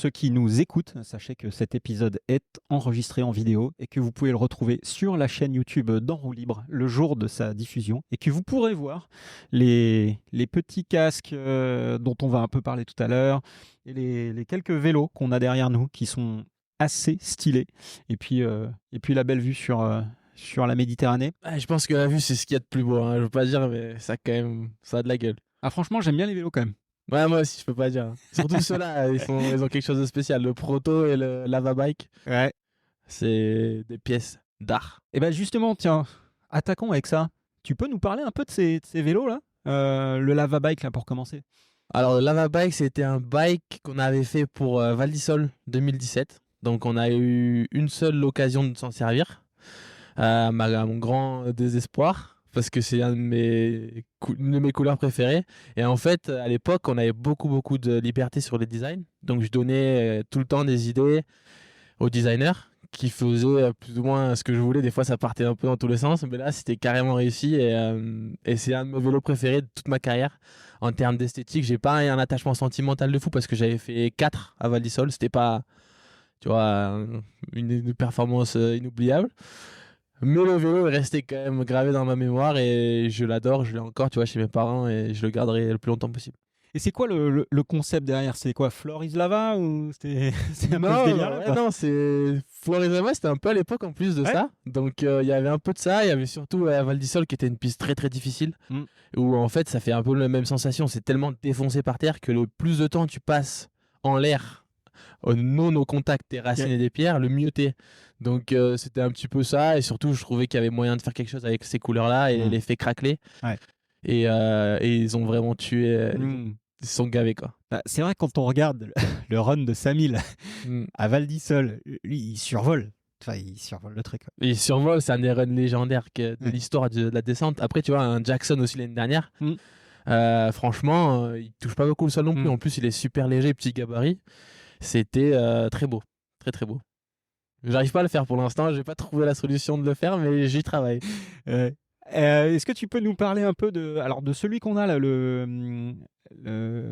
Ceux qui nous écoutent, sachez que cet épisode est enregistré en vidéo et que vous pouvez le retrouver sur la chaîne YouTube d'En Roue Libre le jour de sa diffusion et que vous pourrez voir les petits casques dont on va un peu parler tout à l'heure et les quelques vélos qu'on a derrière nous qui sont assez stylés. Et puis la belle vue sur la Méditerranée. Je pense que la vue, c'est ce qu'il y a de plus beau. Je veux pas dire, mais ça, quand même, ça a de la gueule. Ah, franchement, j'aime bien les vélos quand même. Ouais, moi aussi, je peux pas dire. Surtout ceux-là, ils ont quelque chose de spécial. Le Proto et le Lava Bike, Ouais. c'est des pièces d'art. Et ben justement, tiens, attaquons avec ça. Tu peux nous parler un peu de ces vélos-là le Lava Bike, là, pour commencer. Alors, le Lava Bike, c'était un bike qu'on avait fait pour Val d'Isole 2017. Donc, on a eu une seule occasion de s'en servir. À mon grand désespoir. Parce que c'est une de mes couleurs préférées. Et en fait, à l'époque, on avait beaucoup de liberté sur les designs. Donc, je donnais tout le temps des idées aux designers qui faisaient plus ou moins ce que je voulais. Des fois, ça partait un peu dans tous les sens. Mais là, c'était carrément réussi. Et c'est un de mes vélos préférés de toute ma carrière. En termes d'esthétique, j'ai pas un attachement sentimental de fou parce que j'avais fait 4 à Val d'Isole. C'était pas, tu vois, une performance inoubliable. Mais le vélo est resté quand même gravé dans ma mémoire et je l'adore, je l'ai encore, tu vois, chez mes parents et je le garderai le plus longtemps possible. Et c'est quoi le concept derrière? C'est quoi, Floor is Lava ou c'est un peu ce Non, délire-là, quoi? non, c'est Florizama, c'était un peu à l'époque en plus de Ouais. ça. Donc il y avait un peu de ça, il y avait surtout à Val d'Isole qui était une piste très difficile Mm. où en fait ça fait un peu la même sensation, c'est tellement défoncé par terre que le plus de temps tu passes en l'air non au contact des racines Yeah. et des pierres, le mieux t'es. Donc c'était un petit peu ça et surtout je trouvais qu'il y avait moyen de faire quelque chose avec ces couleurs-là et l'effet craquelé. Ouais. Et ils ont vraiment tué, Mm. ils se sont gavés quoi. Bah, c'est vrai, quand on regarde le run de Samil Mm. à Val d'Isole, lui, il survole. Enfin, il survole le truc, quoi. Et survol, c'est un des runs légendaires de Ouais. l'histoire de la descente. Après, tu vois, un Jackson aussi l'année dernière. Mm. Franchement, il touche pas beaucoup le sol non plus. Mm. En plus, il est super léger, petit gabarit. C'était très beau, très beau. J'arrive pas à le faire pour l'instant. J'ai pas trouvé la solution de le faire, mais j'y travaille. Est-ce que tu peux nous parler un peu de celui qu'on a là, le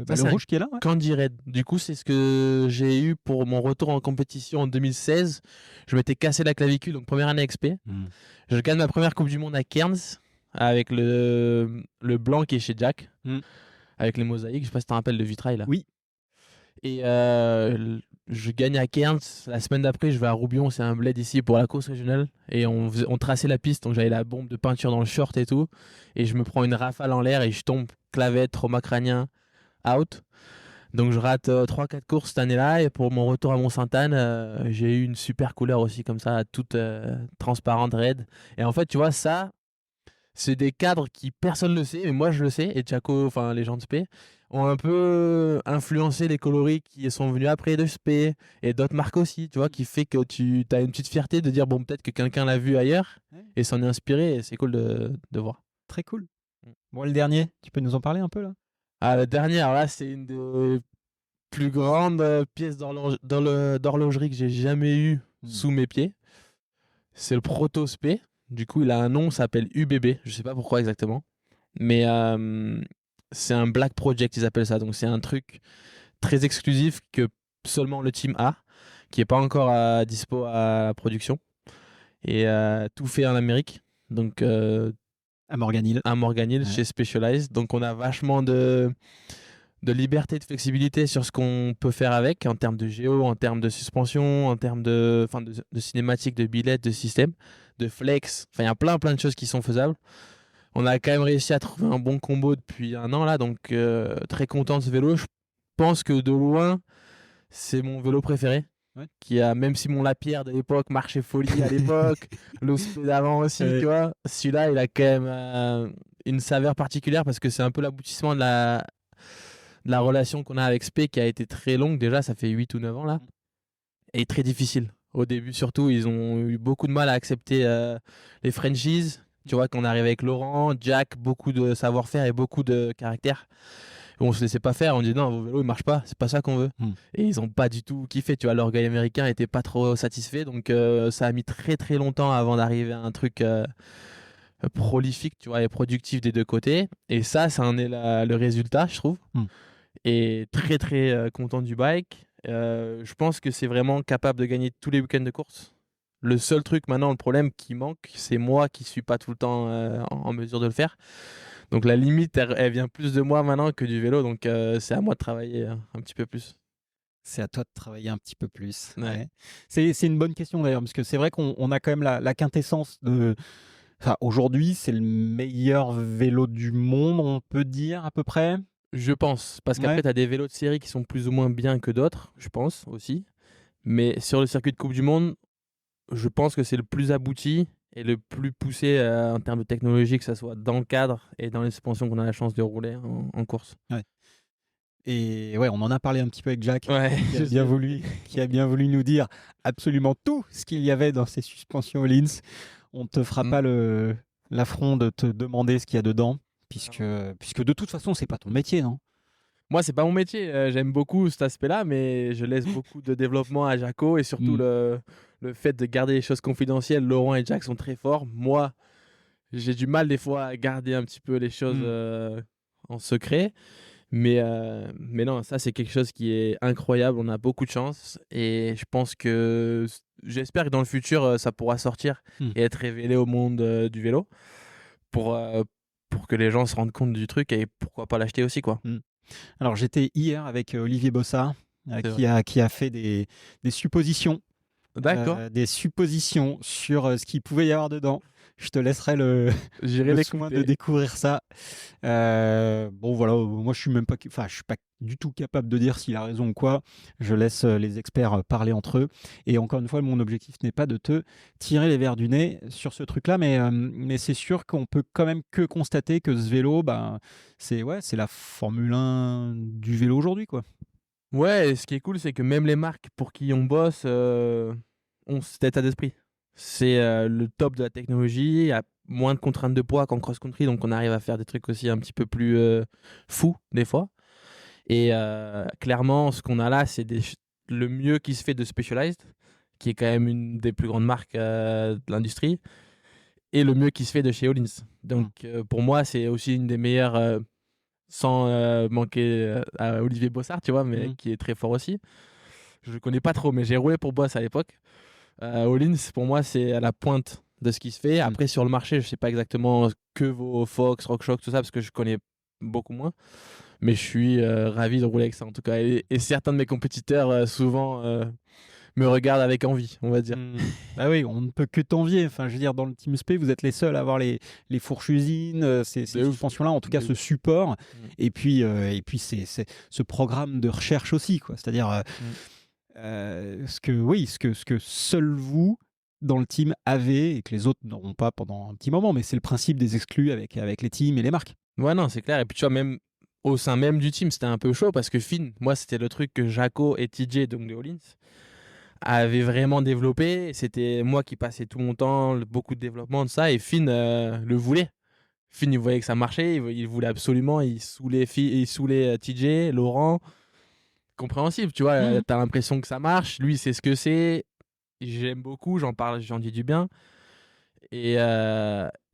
Ça, c'est un rouge qui est là, ouais. Candy Red. Du coup, c'est ce que j'ai eu pour mon retour en compétition en 2016. Je m'étais cassé la clavicule, donc première année XP. Mm. Je gagne ma première Coupe du Monde à Cairns avec le blanc qui est chez Jack, Mm. avec les mosaïques. Je sais pas si tu te rappelles le vitrail là. Oui. Et je gagne à Cairns. La semaine d'après, je vais à Roubion, c'est un bled ici pour la course régionale. Et on traçait la piste, donc j'avais la bombe de peinture dans le short et tout. Et je me prends une rafale en l'air et je tombe clavette, trauma crânien, out. Donc je rate 3-4 courses cette année-là. Et pour mon retour à Mont-Sainte-Anne, j'ai eu une super couleur aussi, comme ça, toute transparente, raide. Et en fait, tu vois, ça, c'est des cadres qui personne ne le sait, mais moi je le sais. Et Jaco, enfin les gens de Spé, ont un peu influencé les coloris qui sont venus après de Spé et d'autres marques aussi, tu vois, qui fait que tu as une petite fierté de dire, bon, peut-être que quelqu'un l'a vu ailleurs Ouais. et s'en est inspiré. Et c'est cool de voir. Très cool. Bon, le dernier, tu peux nous en parler un peu là? Ah, la dernière, là, c'est une des plus grandes pièces d'horlogerie que j'ai jamais eu sous mes pieds. C'est le Proto Spé. Du coup, il a un nom, ça s'appelle UBB. Je sais pas pourquoi exactement. Mais c'est un Black Project, ils appellent ça. Donc, c'est un truc très exclusif que seulement le team a, qui est pas encore à dispo à la production. Et tout fait en Amérique. Donc, À Morgan Hill. à Morgan Hill, Ouais. chez Specialized. Donc, on a vachement de liberté, de flexibilité sur ce qu'on peut faire avec, en termes de géo, en termes de suspension, en termes de cinématique, de billets, de système, de flex. Enfin, il y a plein de choses qui sont faisables. On a quand même réussi à trouver un bon combo depuis un an là, donc très content de ce vélo. Je pense que de loin, c'est mon vélo préféré. Ouais. Qui a, même si mon Lapierre de l'époque marchait folie à l'époque, l'Ospé d'avant aussi, tu vois, celui-là, il a quand même une saveur particulière parce que c'est un peu l'aboutissement de la relation qu'on a avec Spé qui a été très longue. Déjà, ça fait 8 ou 9 ans là, et très difficile. Au début, surtout, ils ont eu beaucoup de mal à accepter les franchises. Tu vois, qu'on arrive avec Laurent, Jack, beaucoup de savoir-faire et beaucoup de caractère. On se laissait pas faire, on dit non, vos vélos ils marchent pas, c'est pas ça qu'on veut. Et ils ont pas du tout kiffé, tu vois, l'orgueil américain était pas trop satisfait, donc ça a mis très longtemps avant d'arriver à un truc prolifique, tu vois, et productif des deux côtés. Et ça en est le résultat, je trouve. Et très content du bike. Je pense que c'est vraiment capable de gagner tous les week-ends de course. Le seul truc maintenant, le problème qui manque, c'est moi qui suis pas tout le temps en mesure de le faire. Donc la limite, elle vient plus de moi maintenant que du vélo. Donc c'est à moi de travailler un petit peu plus. C'est à toi de travailler un petit peu plus. Ouais. Ouais. C'est une bonne question d'ailleurs, parce que c'est vrai qu'on a quand même la quintessence de. Enfin, aujourd'hui, c'est le meilleur vélo du monde, on peut dire à peu près. Je pense. Parce Ouais. qu'après, tu as des vélos de série qui sont plus ou moins bien que d'autres, je pense aussi. Mais sur le circuit de Coupe du Monde, je pense que c'est le plus abouti et le plus poussé en termes de technologie, que ce soit dans le cadre et dans les suspensions qu'on a la chance de rouler en course. Ouais. Et ouais, on en a parlé un petit peu avec Jack, Ouais, qui a bien voulu nous dire absolument tout ce qu'il y avait dans ces suspensions Öhlins. On te fera pas l'affront de te demander ce qu'il y a dedans, puisque de toute façon, c'est pas ton métier, non? Moi, c'est pas mon métier. J'aime beaucoup cet aspect-là, mais je laisse beaucoup de développement à Jaco et surtout Mm. le fait de garder les choses confidentielles. Laurent et Jack sont très forts. Moi, j'ai du mal des fois à garder un petit peu les choses Mm. en secret. Mais non, ça, c'est quelque chose qui est incroyable. On a beaucoup de chance et je pense que j'espère que dans le futur, ça pourra sortir Mm. et être révélé au monde du vélo pour, euh, pour que les gens se rendent compte du truc et pourquoi pas l'acheter aussi, quoi. Mm. Alors, j'étais hier avec Olivier Bossard, C'est vrai. qui a fait des suppositions. D'accord. Des suppositions sur ce qu'il pouvait y avoir dedans. Je te laisserai le, J'irai le soin de l'écouter. découvrir ça. Bon, voilà, moi je suis même pas, enfin, je suis pas du tout capable de dire s'il a raison ou quoi. Je laisse les experts parler entre eux. Et encore une fois, mon objectif n'est pas de te tirer les verres du nez sur ce truc-là, mais c'est sûr qu'on peut quand même que constater que ce vélo, ben, c'est la Formule 1 du vélo aujourd'hui, quoi. Ouais, et ce qui est cool, c'est que même les marques pour qui on bosse ont cet état d'esprit. C'est le top de la technologie, il y a moins de contraintes de poids qu'en cross-country, donc on arrive à faire des trucs aussi un petit peu plus fous des fois. Et clairement, ce qu'on a là, c'est le mieux qui se fait de Specialized, qui est quand même une des plus grandes marques de l'industrie, et le mieux qui se fait de chez Öhlins. Donc pour moi, c'est aussi une des meilleures, sans manquer à Olivier Bossard, tu vois, mais Mm. qui est très fort aussi. Je le connais pas trop, mais j'ai roulé pour Boss à l'époque. Öhlins, pour moi, c'est à la pointe de ce qui se fait. Mm. Après, sur le marché, je sais pas exactement que vaut Fox, RockShox, tout ça, parce que je connais beaucoup moins. Mais je suis ravi de rouler avec ça, en tout cas. Et certains de mes compétiteurs, souvent, me regardent avec envie, on va dire. Mm. Bah oui, on ne peut que t'envier. Enfin, je veux dire, dans le Team SP, vous êtes les seuls à avoir les fourches usines, ces De ouf. suspensions-là, en tout cas De ce ouf. support. Mm. Et puis c'est ce programme de recherche aussi, quoi. C'est-à-dire ce que seul vous dans le team avez et que les autres n'auront pas pendant un petit moment. Mais c'est le principe des exclus avec les teams et les marques. Ouais, non, c'est clair. Et puis, tu vois, même au sein même du team, c'était un peu chaud parce que Finn, moi, c'était le truc que Jaco et TJ, donc de Hollins, avaient vraiment développé. C'était moi qui passais tout mon temps, beaucoup de développement de ça. Et Finn le voulait. Finn, il voyait que ça marchait. Il voulait absolument. Il saoulait, il saoulait TJ, Laurent. Compréhensible, tu vois. Mhm. T'as l'impression que ça marche. Lui, c'est ce que c'est. J'aime beaucoup, j'en parle, j'en dis du bien. Et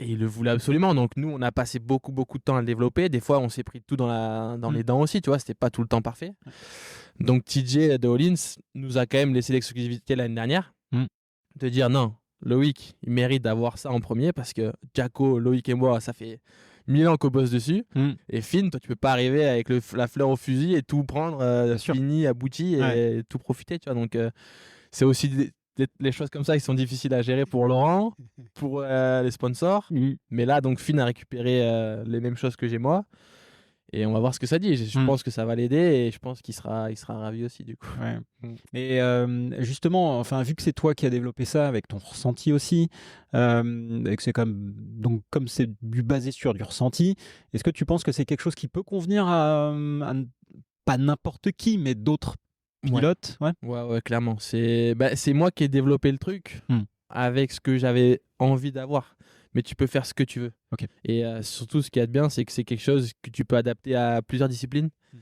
il le voulait absolument. Donc nous, on a passé beaucoup, beaucoup de temps à le développer. Des fois, on s'est pris tout dans Mm. les dents aussi, tu vois. C'était pas tout le temps parfait. Donc TJ de Hollins nous a quand même laissé l'exclusivité l'année dernière Mm. de dire non, Loïc, il mérite d'avoir ça en premier parce que Jaco, Loïc et moi, ça fait 1000 ans qu'on bosse dessus. Mm. Et Finn, toi, tu peux pas arriver avec la fleur au fusil et tout prendre Bien sûr. fini, abouti Ouais. et tout profiter, tu vois. Donc c'est aussi les choses comme ça qui sont difficiles à gérer pour Laurent, pour les sponsors. Mm. Mais là, donc, Finn a récupéré les mêmes choses que j'ai moi. Et on va voir ce que ça dit. Je Mm. pense que ça va l'aider et je pense il sera ravi aussi, du coup. Ouais. Mm. Et justement, enfin, vu que c'est toi qui as développé ça avec ton ressenti aussi, et que c'est donc comme c'est basé sur du ressenti, est-ce que tu penses que c'est quelque chose qui peut convenir pas n'importe qui, mais d'autres Ouais. pilotes? Ouais. Ouais, clairement. C'est moi qui ai développé le truc Mm. avec ce que j'avais envie d'avoir. Mais tu peux faire ce que tu veux. Ok. Et surtout, ce qui est bien, c'est que c'est quelque chose que tu peux adapter à plusieurs disciplines, Mm.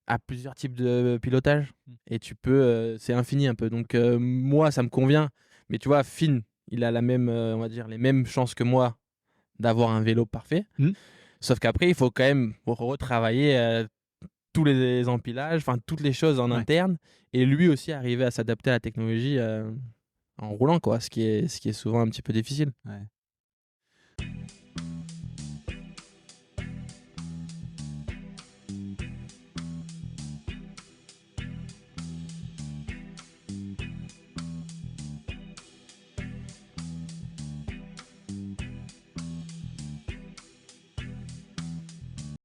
à plusieurs types de pilotage. Mm. Et tu peux, c'est infini un peu. Donc, moi, ça me convient. Mais tu vois, Finn, il a la même, on va dire, les mêmes chances que moi d'avoir un vélo parfait. Mm. Sauf qu'après, il faut quand même retravailler tous les empilages, enfin toutes les choses en Ouais. interne, et lui aussi arriver à s'adapter à la technologie en roulant, quoi, ce qui est souvent un petit peu difficile. Ouais.